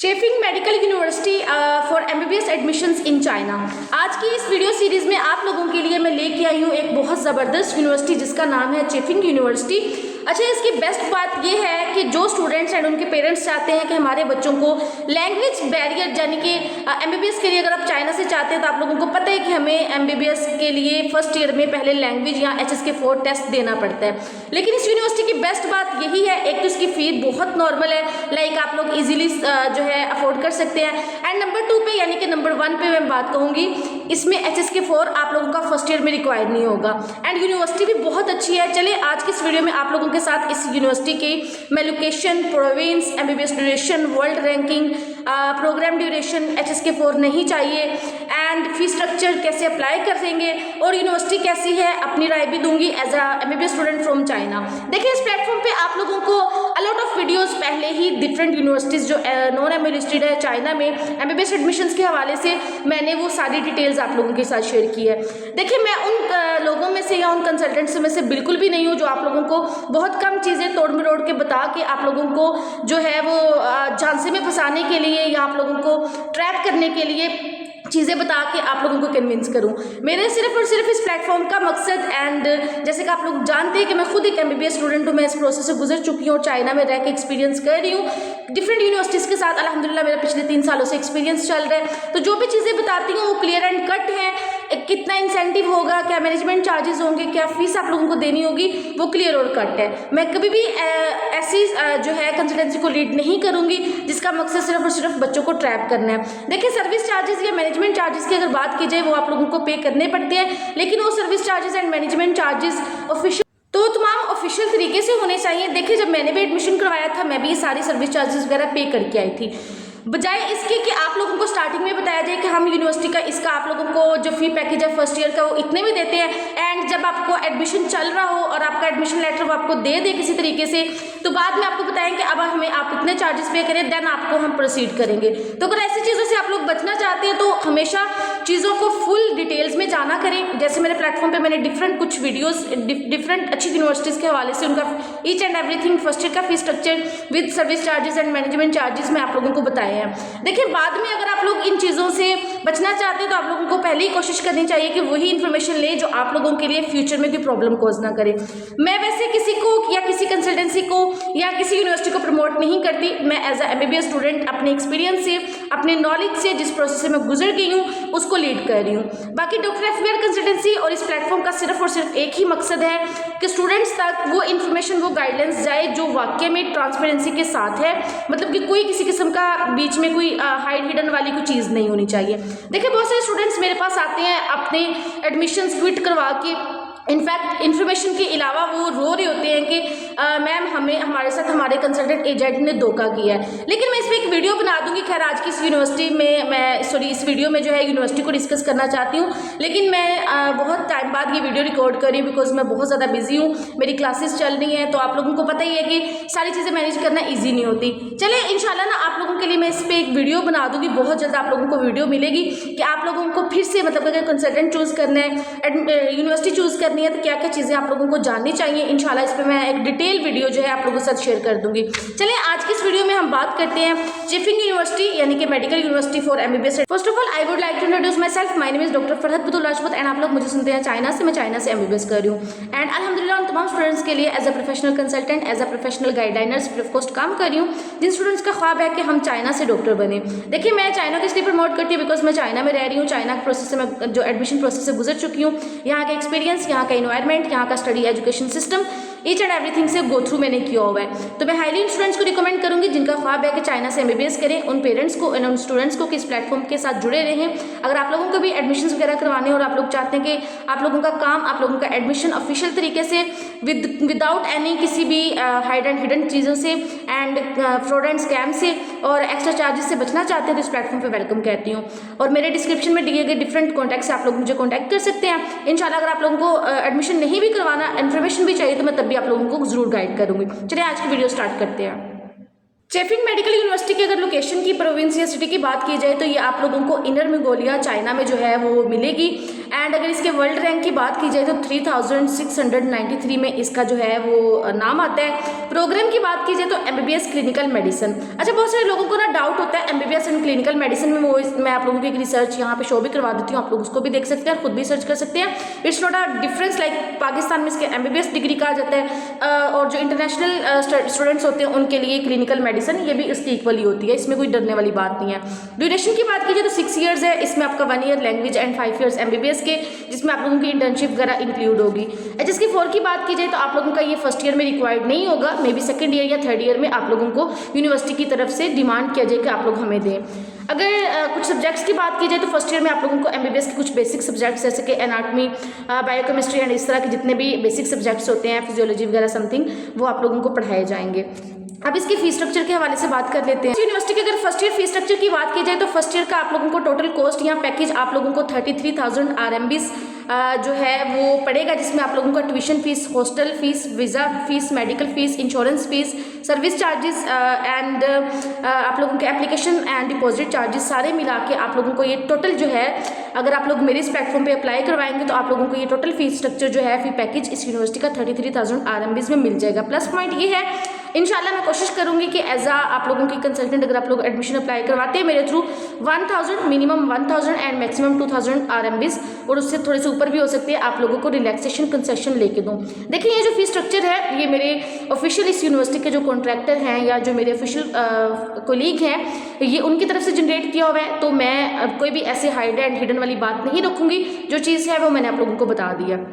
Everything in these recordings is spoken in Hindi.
चेफिंग medical university for MBBS admissions in China. आज की इस वीडियो सीरीज में आप लोगों के लिए मैं लेके आई हूँ एक बहुत ज़बरदस्त यूनिवर्सिटी जिसका नाम है चेफिंग यूनिवर्सिटी। अच्छा, इसकी बेस्ट बात ये है कि जो स्टूडेंट्स एंड उनके पेरेंट्स चाहते हैं कि हमारे बच्चों को लैंग्वेज बैरियर यानी कि एमबीबीएस के लिए अगर आप चाइना से चाहते हैं तो आप लोगों को पता है कि हमें एमबीबीएस के लिए फर्स्ट ईयर में पहले लैंग्वेज या HSK4 टेस्ट देना पड़ता है। लेकिन इस यूनिवर्सिटी की बेस्ट बात यही है, एक तो इसकी फी बहुत नॉर्मल है, लाइक आप लोग इजीली जो है अफोर्ड कर सकते हैं। एंड नंबर 2 पे यानी कि नंबर 1 पे मैं बात कहूँगी, इसमें HSK4 आप लोगों का फर्स्ट ईयर में रिक्वायर नहीं होगा। एंड यूनिवर्सिटी भी बहुत अच्छी है। चलिए आज की इस वीडियो में आप लोगों के साथ इस यूनिवर्सिटी की मैं location, province, MBBS duration, world ranking, program duration, HSK4 नहीं चाहिए, एंड फी स्ट्रक्चर कैसे अप्लाई करेंगे और यूनिवर्सिटी कैसी है अपनी राय भी दूंगी as a MBBS student from China. देखिए, इस प्लेटफॉर्म पे आप लोगों को अलॉट ऑफ वीडियोस पहले ही डिफरेंट यूनिवर्सिटीज़ जो नॉन एमबीबीएस है चाइना में एमबीबीएस एडमिशन्स के हवाले से मैंने वो सारी डिटेल्स आप लोगों के साथ शेयर की है। देखिए, मैं उन लोगों में से या उन कंसल्टेंट्स में से बिल्कुल भी नहीं हूँ जो आप लोगों को बहुत कम चीज़ें तोड़ मरोड़ के बता के आप लोगों को जो है वो झांसे में फंसाने के लिए या आप लोगों को ट्रैप करने के लिए चीज़ें बता के आप लोगों को कन्विंस करूं। मेरे सिर्फ और सिर्फ इस प्लेटफॉर्म का मकसद, एंड जैसे कि आप लोग जानते हैं कि मैं खुद एक एमबीबीएस स्टूडेंट हूं, मैं इस प्रोसेस से गुजर चुकी हूं और चाइना में रह के एक्सपीरियंस कर रही हूं डिफरेंट यूनिवर्सिटीज़ के साथ। अल्हम्दुलिल्लाह मेरा पिछले 3 सालों से एक्सपीरियंस चल रहा है। तो जो भी चीज़ें बताती हूँ वो क्लियर एंड कट है। कितना इंसेंटिव होगा, क्या मैनेजमेंट चार्जेस होंगे, क्या फीस आप लोगों को देनी होगी, वो क्लियर और कट है। मैं कभी भी ऐसी जो है कंसल्टेंसी को लीड नहीं करूँगी जिसका मकसद सिर्फ और सिर्फ बच्चों को ट्रैप करना है। देखिए, सर्विस चार्जेस या मैनेजमेंट चार्जेस की अगर बात की जाए वो आप लोगों को पे करने पड़ते हैं, लेकिन वो service charges and management charges official तो तमाम ऑफिशियल तरीके से होने चाहिए। देखिए, जब मैंने भी एडमिशन करवाया था मैं भी ये सारी सर्विस चार्जेस वगैरह पे करके आई थी, बजाय इसके कि आप लोगों को स्टार्टिंग में बताया जाए कि हम यूनिवर्सिटी का इसका आप लोगों को जो फी पैकेज है फर्स्ट ईयर का वो इतने में देते हैं, एंड जब आपको एडमिशन चल रहा हो और आपका एडमिशन लेटर वो आपको दे दे किसी तरीके से, तो बाद में आपको बताएं कि अब हमें आप इतने चार्जेस पे करें, देन आपको हम प्रोसीड करेंगे। तो अगर ऐसी चीज़ों से आप लोग बचना चाहते हैं तो हमेशा चीज़ों को फुल डिटेल्स में जाना करें। जैसे मेरे प्लेटफॉर्म पर मैंने डिफरेंट कुछ वीडियोज़ डिफरेंट अच्छी यूनिवर्सिटीज़ के हवाले से उनका each and everything first year का fee structure with service charges and management charges मैं आप लोगों को बताए हैं। देखिए, बाद में अगर आप लोग इन चीज़ों से बचना चाहते हैं तो आप लोगों को पहले ही कोशिश करनी चाहिए कि वही इन्फॉर्मेशन ले जो आप लोगों के लिए फ्यूचर में कोई प्रॉब्लम कोज ना करे। मैं वैसे किसी को या किसी कंसल्टेंसी को या किसी यूनिवर्सिटी को प्रमोट नहीं करती। मैं एज अ एमबीबीएस स्टूडेंट अपने एक्सपीरियंस से, अपने नॉलेज से, जिस प्रोसेस से मैं गुजर गई हूँ उसको लीड कर रही हूँ। बाकी डॉक्टर एफबीआर कंसल्टेंसी और इस प्लेटफॉर्म का सिर्फ और सिर्फ एक ही मकसद है कि स्टूडेंट्स तक वो इन्फॉर्मेशन, वो गाइडेंस जाए जो वाकई में ट्रांसपेरेंसी के साथ है, मतलब कि कोई किसी किस्म का बीच में कोई हाइड हिडन वाली कोई चीज़ नहीं होनी चाहिए। देखिए, बहुत सारे स्टूडेंट्स मेरे पास आते हैं अपने एडमिशन्स क्विट करवा के, इनफैक्ट इन्फॉर्मेशन के अलावा वो रो रहे होते हैं कि मैम हमारे साथ हमारे कंसल्टेंट एजेंट ने धोखा किया है। लेकिन मैं इस पर एक वीडियो बना दूंगी। खैर, आज की इस यूनिवर्सिटी में इस वीडियो में जो है यूनिवर्सिटी को डिस्कस करना चाहती हूँ, लेकिन मैं बहुत टाइम बाद ये वीडियो रिकॉर्ड कर रही हूँ बिकॉज मैं बहुत ज़्यादा बिजी हूँ, मेरी क्लासेस चल रही हैं। तो आप लोगों को पता ही है कि सारी चीज़ें मैनेज करना ईजी नहीं होती। चलिए, इंशाल्लाह ना आप लोगों के लिए मैं इस पर एक वीडियो बना दूँगी, बहुत जल्द आप लोगों को वीडियो मिलेगी कि आप लोगों को फिर से, मतलब अगर कंसल्टेंट चूज़ करना है, यूनिवर्सिटी चूज़ करनी है, तो क्या क्या चीज़ें आप लोगों को जाननी चाहिए। इंशाल्लाह इस पर मैं एक डिटेल वीडियो जो है आप लोगों के साथ शेयर कर दूंगी। चलिए, आज की इस वीडियो में हम बात करते हैं चेफिंग यूनिवर्सिटी यानी कि medical university for MBBS. First of all I would like to introduce myself. My name is doctor Farhat Batool Rajput and आप लोग मुझे सुनते हैं चाइना से। मैं चाइना से एमबीबीएस कर रही हूँ एंड अल्हम्दुलिल्लाह उन तमाम स्टूडेंट्स के लिए as a professional consultant, as a professional guideliner free of cost काम कर रही हूँ, जिन स्टूडेंट्स का ख्वाब है कि हम चाइना से डॉक्टर बने। देखिए, मैं चाइना को इसलिए प्रमोट करती हूँ बिकॉज मैं चाइना में रह रही हूँ, चाइना के प्रोसेस से मैं जो एडमिशन प्रोसेस से गुजर चुकी हूँ। यहाँ का एक्सपीरियंस, यहाँ का इन्वायरमेंट, यहाँ का study education system, each and everything से गो थ्रू मैंने किया हुआ है। तो मैं हाईली स्टूडेंट्स को रिकमेंड करूंगी जिनका ख्वाब है कि चाइना से एमबीबीएस करें, उन पेरेंट्स को, उन स्टूडेंट्स को कि इस प्लेटफॉर्म के साथ जुड़े रहें। अगर आप लोगों को भी एडमिशन्स वगैरह करवाने और आप लोग चाहते हैं कि आप लोगों का काम, आप लोगों का एडमिशन ऑफिशियल तरीके से विदाउट एनी किसी भी हाइड एंड हिडन चीज़ों से एंड फ्रॉड एंड स्कैम से और एक्स्ट्रा चार्जेस से बचना चाहते हैं, तो इस प्लेटफॉर्म पर वेलकम कहती हूँ। और मेरे डिस्क्रिप्शन में दिए गए डिफरेंट कॉन्टैक्ट से आप लोग मुझे कॉन्टैक्ट कर सकते हैं। इंशाल्लाह अगर आप लोगों को एडमिशन नहीं भी करवाना, इन्फॉर्मेशन भी चाहिए, तो मैं तब भी आप लोगों को जरूर गाइड करूंगी। चलिए, आज की वीडियो स्टार्ट करते हैं। चेफिंग मेडिकल यूनिवर्सिटी की अगर लोकेशन की, प्रोविंस या सिटी की बात की जाए तो ये आप लोगों को इनर मंगोलिया चाइना में जो है वो मिलेगी। एंड अगर इसके वर्ल्ड रैंक की बात की जाए तो 3693 में इसका जो है वो नाम आता है। प्रोग्राम की बात की जाए तो एमबीबीएस क्लिनिकल मेडिसिन। अच्छा, बहुत सारे लोगों को ना डाउट होता है एमबीबीएस एंड क्लिनिकल मेडिसिन में, वो मैं आप लोगों को एक रिसर्च यहाँ पे शो भी करवा देती हूँ, आप लोग उसको भी देख सकते हैं और खुद भी सर्च कर सकते हैं। It's not a difference, like Pakistan में इसके एमबीबीएस डिग्री कहा जाता है और जो इंटरनेशनल स्टूडेंट्स होते हैं उनके लिए क्लिनिकल मेडिसिन ये भी इसकी इक्वली होती है, इसमें कोई डरने वाली बात नहीं है। ड्यूरेशन की बात कीजिए तो 6 ईयर्स है, इसमें आपका 1 year language and 5 years MBBS के, जिसमें आप लोगों की इंटर्नशिप वगैरह इंक्लूड होगी। एचएसके 4 की बात की जाए तो आप लोगों का ये फर्स्ट ईयर में रिक्वायर्ड नहीं होगा, मे बी सेकंड ईयर या थर्ड ईयर में आप लोगों को यूनिवर्सिटी की तरफ से डिमांड किया जाए कि आप लोग हमें दें। अगर कुछ सब्जेक्ट्स की बात की जाए तो फर्स्ट ईयर में आप लोगों को एमबीबीएस के कुछ बेसिक सब्जेक्ट्स जैसे कि एनाटमी, बायोकेमिस्ट्री एंड इस तरह के जितने भी बेसिक सब्जेक्ट्स होते हैं, फिजियोलॉजी वगैरह समथिंग, वो आप लोगों को पढ़ाए जाएंगे। अब इसके फीस स्ट्रक्चर के हवाले से बात कर लेते हैं। यूनिवर्सिटी के अगर फर्स्ट ईयर फीस स्ट्रक्चर की बात की जाए तो फर्स्ट ईयर का आप लोगों को टोटल कॉस्ट या पैकेज आप लोगों को 33,000 RMBs जो है वो पड़ेगा, जिसमें आप लोगों का tuition fees, hostel fees, visa fees, medical fees, insurance fees, service charges and आप लोगों के एप्लीकेशन एंड डिपॉजिट चार्जेस सारे मिला के आप लोगों को ये टोटल जो है, अगर आप लोग मेरे इस प्लेटफॉर्म पे अप्लाई करवाएंगे तो आप लोगों को ये टोटल फीस स्ट्रक्चर जो है फी पैकेज इस यूनिवर्सिटी का 33,000 RMBs में मिल जाएगा। प्लस पॉइंट ये है, इंशाल्लाह मैं कोशिश करूंगी कि एज आप लोगों की कंसल्टेंट अगर आप लोग एडमिशन अप्लाई करवाते हैं मेरे through 1000 minimum 1000 and maximum 2000 RMBs और उससे थोड़े से ऊपर भी हो सकती है, आप लोगों को रिलैक्सेशन कंसेशन लेके दूँ। देखिए ये जो फीस स्ट्रक्चर है ये मेरे ऑफिशियल इस यूनिवर्सिटी के जो कॉन्ट्रैक्टर हैं या जो मेरे ऑफिशियल कोलीग हैं ये उनकी तरफ से जनरेट किया हुआ है, तो मैं कोई भी ऐसे हाइड एंड हिडन वाली बात नहीं रखूँगी, जो चीज़ है वो मैंने आप लोगों को बता दिया।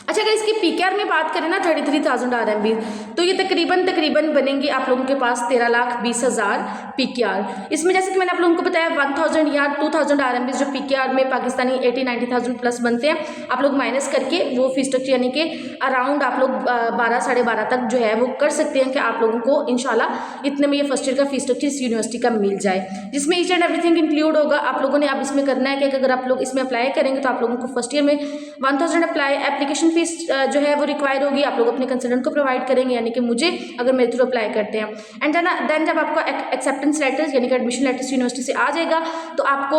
अच्छा, अगर इसकी पीकेआर में बात करें ना 33,000 RMB तो ये तकरीबन बनेंगे आप लोगों के पास 13,20,000 पीकेआर। इसमें जैसे कि मैंने आप लोगों को बताया 1000 या 2000 RMB जो पीकेआर में पाकिस्तानी 80-90,000 प्लस बनते हैं, आप लोग माइनस करके वो फीस स्ट्रक्चर यानी कि अराउंड आप लोग 12-12.5 तक जो है वो कर सकते हैं कि आप लोगों को इंशाल्लाह इतने में ये फर्स्ट ईयर का फीस स्ट्रक्चर इस यूनिवर्सिटी का मिल जाए, जिसमें ईच एंड एवरीथिंग इंक्लूड होगा। आप लोगों ने अब इसमें करना है कि अगर आप लोग इसमें अप्लाई करेंगे तो आप लोगों को फर्स्ट ईयर में 1000 एप्लीकेशन फीस जो है वो रिक्वायर होगी, आप लोग अपने कंसल्टेंट को प्रोवाइड करेंगे यानी कि मुझे, अगर मेरे थ्रू अप्लाई करते हैं। एंड देन जब आपका एक्सेप्टेंस लेटर यानी कि एडमिशन लेटर यूनिवर्सिटी से आ जाएगा तो आपको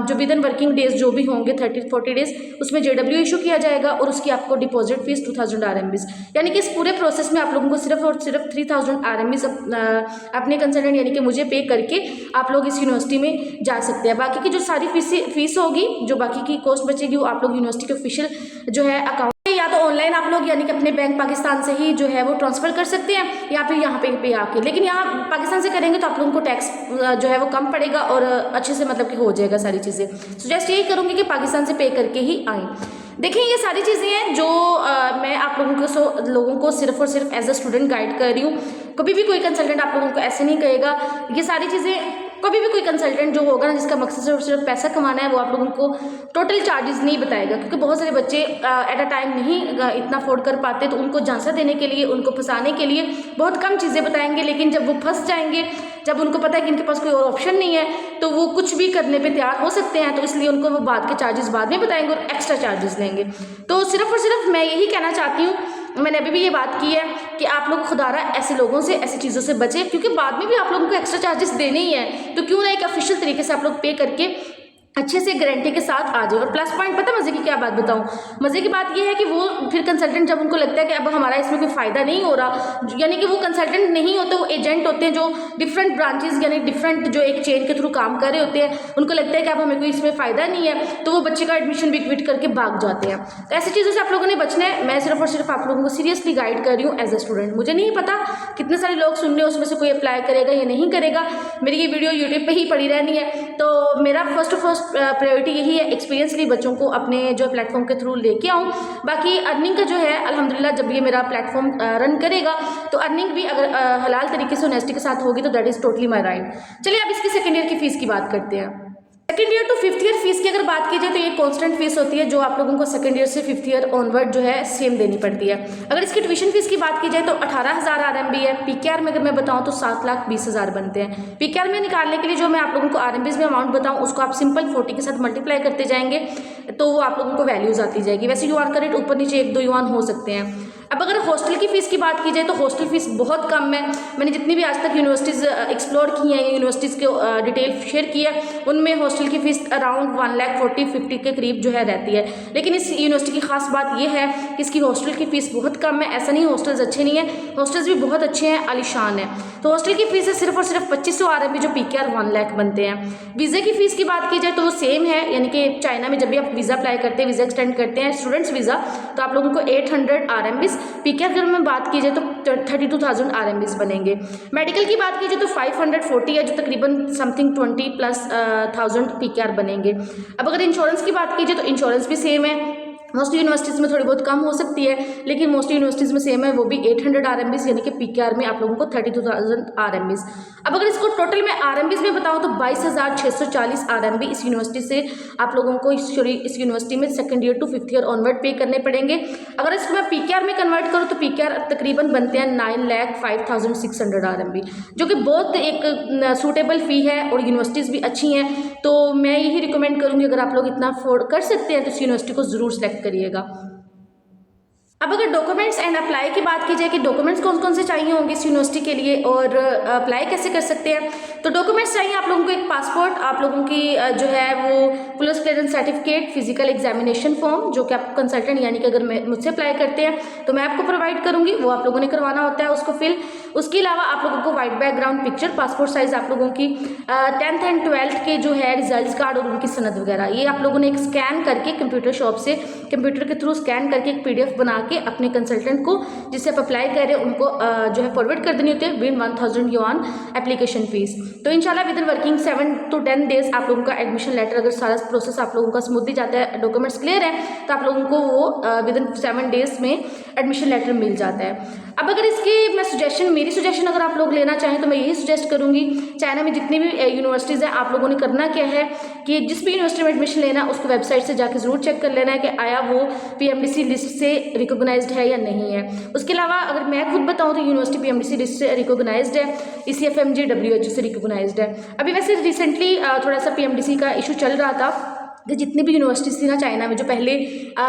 जो विद इन वर्किंग डेज जो भी होंगे 30-40 डेज उसमें JW इशू किया जाएगा और उसकी आपको डिपॉजिट फीस 2000 RMBs, यानी कि इस पूरे प्रोसेस में आप लोगों को सिर्फ और सिर्फ 3000 RMBs अपने कंसल्टेंट यानी कि मुझे पे करके आप लोग इस यूनिवर्सिटी में जा सकते हैं। बाकी की जो सारी फीस होगी, जो बाकी की कॉस्ट बचेगी वो आप लोग यूनिवर्सिटी के ऑफिशियल जो है अकाउंट या तो ऑनलाइन आप लोग यानी कि अपने बैंक पाकिस्तान से ही जो है वो ट्रांसफ़र कर सकते हैं या फिर यहाँ पे आके, लेकिन यहाँ पाकिस्तान से करेंगे तो आप लोगों को टैक्स जो है वो कम पड़ेगा और अच्छे से मतलब कि हो जाएगा सारी चीज़ें। सजेस्ट यही करूँगी कि पाकिस्तान से पे करके ही आएँ। देखिए ये सारी चीज़ें हैं जो मैं आप लोगों को सिर्फ और सिर्फ एज अ स्टूडेंट गाइड कर रही हूँ। कभी भी कोई कंसल्टेंट आप लोगों को ऐसे नहीं कहेगा, ये सारी चीज़ें कभी भी कोई कंसल्टेंट जो होगा ना जिसका मकसद सिर्फ पैसा कमाना है वो आप लोगों को टोटल चार्जेस नहीं बताएगा, क्योंकि बहुत सारे बच्चे एट अ टाइम नहीं इतना अफोर्ड कर पाते, तो उनको झांसा देने के लिए, उनको फंसाने के लिए बहुत कम चीज़ें बताएंगे, लेकिन जब वो फंस जाएंगे, जब उनको पता है कि इनके पास कोई और ऑप्शन नहीं है तो वो कुछ भी करने पे तैयार हो सकते हैं, तो इसलिए उनको वो बाद के चार्जेस बाद में बताएंगे और एक्स्ट्रा चार्जेस लेंगे। तो सिर्फ और सिर्फ मैं यही कहना चाहती हूँ, मैंने अभी भी ये बात की है कि आप लोग खुदारा ऐसे लोगों से, ऐसी चीज़ों से बचें, क्योंकि बाद में भी आप लोगों को एक्स्ट्रा चार्जेस देने ही हैं, तो क्यों ना एक ऑफिशियल तरीके से आप लोग पे करके अच्छे से गारंटी के साथ आ जाए। और प्लस पॉइंट पता मज़े की क्या बात बताऊं, मज़े की बात यह है कि वो फिर कंसल्टेंट जब उनको लगता है कि अब हमारा इसमें कोई फ़ायदा नहीं हो रहा, यानी कि वो कंसल्टेंट नहीं होते, वो एजेंट होते हैं जो डिफरेंट ब्रांचेस यानी डिफरेंट जो एक चेन के थ्रू काम कर रहे होते हैं, उनको लगता है कि अब हमें कोई इसमें फ़ायदा नहीं है, तो वो बच्चे का एडमिशन भी क्विट करके भाग जाते हैं। तो ऐसी चीज़ों से आप लोगों ने बचना है। मैं सिर्फ और सिर्फ आप लोगों को सीरियसली गाइड कर रही हूँ एज ए स्टूडेंट। मुझे नहीं पता कितने सारे लोग सुन रहे हैं, उसमें से कोई अप्लाई करेगा या नहीं करेगा, मेरी ये वीडियो यूट्यूब पर ही पड़ी रहनी है, तो मेरा फर्स्ट प्रायोरिटी यही है एक्सपीरियंस लिए बच्चों को अपने जो प्लेटफॉर्म के थ्रू लेके आऊँ। बाकी अर्निंग का जो है अल्हम्दुलिल्लाह जब ये मेरा प्लेटफॉर्म रन करेगा तो अर्निंग भी अगर हलाल तरीके से ऑनेस्टी के साथ होगी तो that is totally my right. चलिए अब इसकी सेकेंड ईयर की फ़ीस की बात करते हैं। Second year to fifth year fees की अगर बात की जाए तो ये कांस्टेंट फीस होती है जो आप लोगों को सेकेंड ईयर से फिफ्थ ईयर ऑनवर्ड जो है सेम देनी पड़ती है। अगर इसकी ट्यूशन फीस की बात की जाए तो 18,000 RMB है। पीकेआर में अगर मैं बताऊं तो 7,20,000 बनते हैं। पीकेआर में निकालने के लिए जो मैं आप लोगों को RMBs में अमाउंट बताऊं उसको आप सिंपल 40 के साथ मल्टीप्लाई करते जाएंगे तो वो आप लोगों को वैल्यूज आती जाएगी। वैसे युआन का रेट ऊपर नीचे 1-2 युआन हो सकते हैं। अब अगर हॉस्टल की फ़ीस की बात की जाए तो हॉस्टल फ़ीस बहुत कम है। मैंने जितनी भी आज तक यूनिवर्सिटीज़ एक्सप्लोर की हैं, यूनिवर्सिटीज़ के डिटेल शेयर की है, उनमें हॉस्टल की फ़ीस अराउंड 1,40,50 के करीब जो है रहती है। लेकिन इस यूनिवर्सिटी की खास बात यह है कि इसकी हॉस्टल की फ़ीस बहुत कम है। ऐसा नहीं हॉस्टल्स अच्छे नहीं हैं, हॉस्टल्स भी बहुत अच्छे हैं, आलीशान है। तो हॉस्टल की फ़ीस है सिर्फ और सिर्फ 2500 RMB जो PKR 1 लाख बनते हैं। वीज़ा की फ़ीस की बात की जाए तो वो सेम है, यानी कि चाइना में जब भी आप वीज़ा अप्लाई करते हैं, वीज़ा एक्सटेंड करते हैं स्टूडेंट्स वीज़ा, तो आप लोगों को 800 RMB, PKR अगर मैं बात की जाए तो 32,000 RMB बनेंगे। मेडिकल की बात की जाए तो 540 है, जो तकरीबन समथिंग 20,000+ PKR बनेंगे। अब अगर इंश्योरेंस की बात की जाए तो इंश्योरेंस भी सेम है। मोस्टली यूनिवर्सिटीज़ में थोड़ी बहुत कम हो सकती है, लेकिन मोस्टली यूनिवर्सिटीज़ में सेम है, वो भी 800 RMB, यानी कि PKR में आप लोगों को 32,000 RMB। अब अगर इसको टोटल में RMB में बताऊं तो 22,640 RMB इस यूनिवर्सिटी से आप लोगों को इस यूनिवर्सिटी में second year to 5th year onward पे करने पड़ेंगे। अगर इसको मैं PKR में कन्वर्ट करूँ तो PKR तकरीबन बनते हैं 9,05,600 RMB, जो कि बहुत एक सूटेबल फ़ी है और यूनिवर्सिटीज़ भी अच्छी हैं। तो मैं यही रिकमेंड करूँगी, अगर आप लोग इतना अफोर्ड कर सकते हैं तो इस यूनिवर्सिटी को ज़रूर सेलेक्ट करिएगा। अब अगर डॉक्यूमेंट्स एंड अप्लाई की बात की जाए कि डॉक्यूमेंट्स कौन कौन से चाहिए होंगे इस यूनिवर्सिटी के लिए और अप्लाई कैसे कर सकते हैं, तो डॉक्यूमेंट्स चाहिए आप लोगों को एक पासपोर्ट, आप लोगों की जो है वो police clearance certificate, physical examination form, जो कि आप कंसल्टेंट यानी कि अगर मुझसे अप्लाई करते हैं तो मैं आपको प्रोवाइड करूँगी, वो आप लोगों ने करवाना होता है उसको फिल। उसके अलावा आप लोगों को white background picture, passport size आप लोगों की 10th एंड 12th के जो है रिजल्ट कार्ड और उनकी सनद वगैरह, ये आप लोगों ने एक स्कैन करके कंप्यूटर शॉप से कंप्यूटर के थ्रू स्कैन करके एक PDF बना के अपने कंसल्टेंट को, जिससे आप अप्लाई कर रहे हैं, उनको जो है फॉरवर्ड कर देनी होती है विद 1,000 युआन एप्लीकेशन फीस। तो इंशाल्लाह with in working 7 to 10 days आप लोगों का एडमिशन लेटर, अगर सारा प्रोसेस आप लोगों का स्मूथली जाता है, डॉक्यूमेंट्स क्लियर है, तो आप लोगों को वो विद इन 7 डेज में एडमिशन लेटर मिल जाता है। अब अगर इसकी मैं मेरी सजेशन अगर आप लोग लेना चाहें तो मैं यही सजेस्ट करूंगी, चाइना में जितनी भी यूनिवर्सिटीज़ हैं, आप लोगों ने करना क्या है कि जिस भी यूनिवर्सिटी में एडमिशन लेना है उसको वेबसाइट से जाके ज़रूर चेक कर लेना है कि आया वो PMDC लिस्ट से रिकॉग्नाइज्ड है या नहीं है। उसके अलावा अगर मैं खुद बताऊं तो यूनिवर्सिटी PMDC लिस्ट से रिकॉग्नाइज्ड है, ECFMG WHO से रिकॉग्नाइज्ड है। अभी वैसे रिसेंटली थोड़ा सा PMDC का इशू चल रहा था कि जितनी भी यूनिवर्सिटीज़ थी ना चाइना में, जो पहले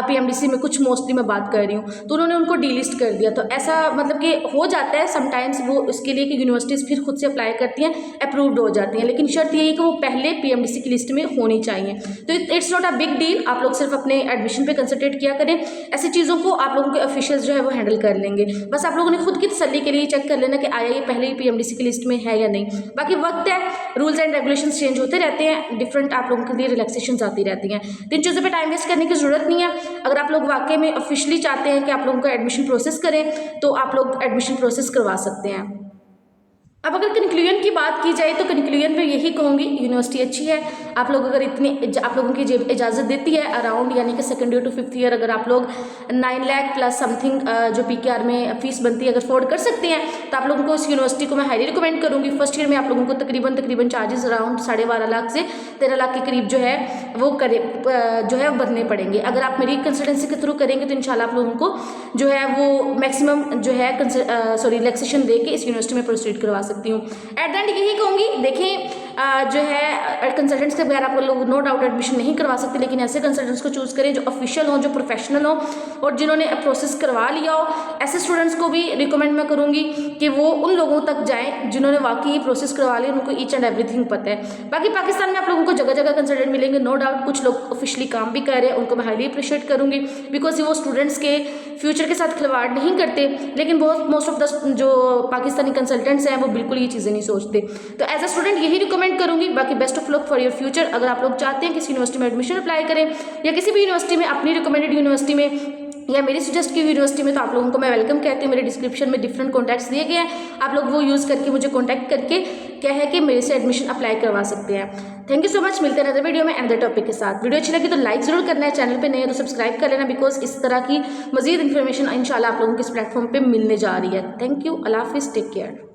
PMDC में कुछ मोस्टली मैं बात कर रही हूँ, तो उन्होंने उनको डीलिस्ट कर दिया। तो ऐसा मतलब कि हो जाता है समटाइम्स, वो उसके लिए कि यूनिवर्सिटीज़ फिर खुद से अप्लाई करती हैं, अप्रूव्ड हो जाती हैं, लेकिन शर्त यही कि वो पहले PMDC की लिस्ट में होनी चाहिए। तो it's not a big deal, आप लोग सिर्फ अपने एडमिशन पे कंसंट्रेट किया करें। ऐसी चीज़ों को आप लोगों के ऑफिशियल्स जो है वो हैंडल कर लेंगे। बस आप लोगों ने खुद की तसल्ली के लिए चेक कर लेना कि आया ये पहले ही PMDC की लिस्ट में है या नहीं। बाकी वक्त है, रूल्स एंड रेगुलेशन चेंज होते रहते हैं, डिफरेंट आप लोगों के लिए रिलैक्सेशन आती रहती हैं। तो इन चीज़ों पे टाइम वेस्ट करने की ज़रूरत नहीं है। अगर आप लोग वाकई में ऑफिशियली चाहते हैं कि आप लोगों का एडमिशन प्रोसेस करें तो आप लोग एडमिशन प्रोसेस करवा सकते हैं। अब अगर कंक्लूजन की बात की जाए तो कंक्लूजन पे यही कहूँगी, यूनिवर्सिटी अच्छी है। आप लोग अगर इतनी आप लोगों की इजाज़त देती है अराउंड, यानी कि second year to 5th year अगर आप लोग 9 लाख प्लस समथिंग जो PKR में फीस बनती है अगर अफोर्ड कर सकते हैं, तो आप लोगों को इस यूनिवर्सिटी को मैं हाईली रिकमेंड करूँगी। फर्स्ट ईयर में आप लोगों को तकरीबन चार्जेस अराउंड 12.5 लाख से 13 लाख के करीब जो है वो भरने पड़ेंगे। अगर आप मेरी कंसल्टेंसी के थ्रू करेंगे तो इंशाल्लाह आप लोगों को जो है वो मैक्सिमम जो है रिलैक्सेशन दे के इस यूनिवर्सिटी में प्रोसीड करवा सकती हूँ। एट द एंड यही कहूँगी, देखें जो है कंसल्टेंट्स के बगैर आप लोग नो डाउट एडमिशन नहीं करवा सकते, लेकिन ऐसे कंसल्टेंट्स को चूज़ करें जो ऑफिशियल हों, जो प्रोफेशनल हों और जिन्होंने प्रोसेस करवा लिया हो। ऐसे स्टूडेंट्स को भी रिकमेंड मैं करूँगी कि वो उन लोगों तक जाएँ जिन्होंने वाकई प्रोसेस करवा लिया, उनको ईच एंड एवरीथिंग पता है। बाकी पाकिस्तान में आप लोगों को जगह जगह कंसल्टेंट मिलेंगे, नो डाउट कुछ लोग ऑफिशियली काम भी कर रहे हैं, उनको मैं हाईली अप्रिशिएट करूँगी बिकॉज वो स्टूडेंट्स के फ्यूचर के साथ खिलवाड़ नहीं करते। लेकिन मोस्ट ऑफ द जो पाकिस्तानी कंसल्टेंट्स हैं वो बिल्कुल ये चीज़ें नहीं सोचते। तो एज अ स्टूडेंट यही रिकमेंड करूँगी। बाकी best of luck for your future. अगर आप लोग चाहते हैं किसी यूनिवर्सिटी में एडमिशन अप्लाई करें या किसी भी यूनिवर्सिटी में, अपनी रिकमेंडेड यूनिवर्सिटी में या मेरी सजेस्ट की यूनिवर्सिटी में, तो आप लोगों को मैं वेलकम कहती हूँ। मेरे डिस्क्रिप्शन में डिफरेंट कॉन्टैक्ट्स दिए गए हैं, आप लोग वो यूज़ करके मुझे कॉन्टैक्ट करके क्या है कि मेरे से एडमिशन अप्लाई करवा सकते हैं। Thank you so much. मिलते हैं अदर वीडियो में अदर टॉपिक के साथ। वीडियो अच्छी लगी तो लाइक जरूर करना है, चैनल पे नए हैं तो सब्सक्राइब कर लेना, बिकॉज इस तरह की मजीद इन्फॉर्मेशन इंशाल्लाह आप लोगों को इस प्लेटफॉर्म पे मिलने जा रही है। थैंक यू, अल्लाह हाफिज़, टेक केयर।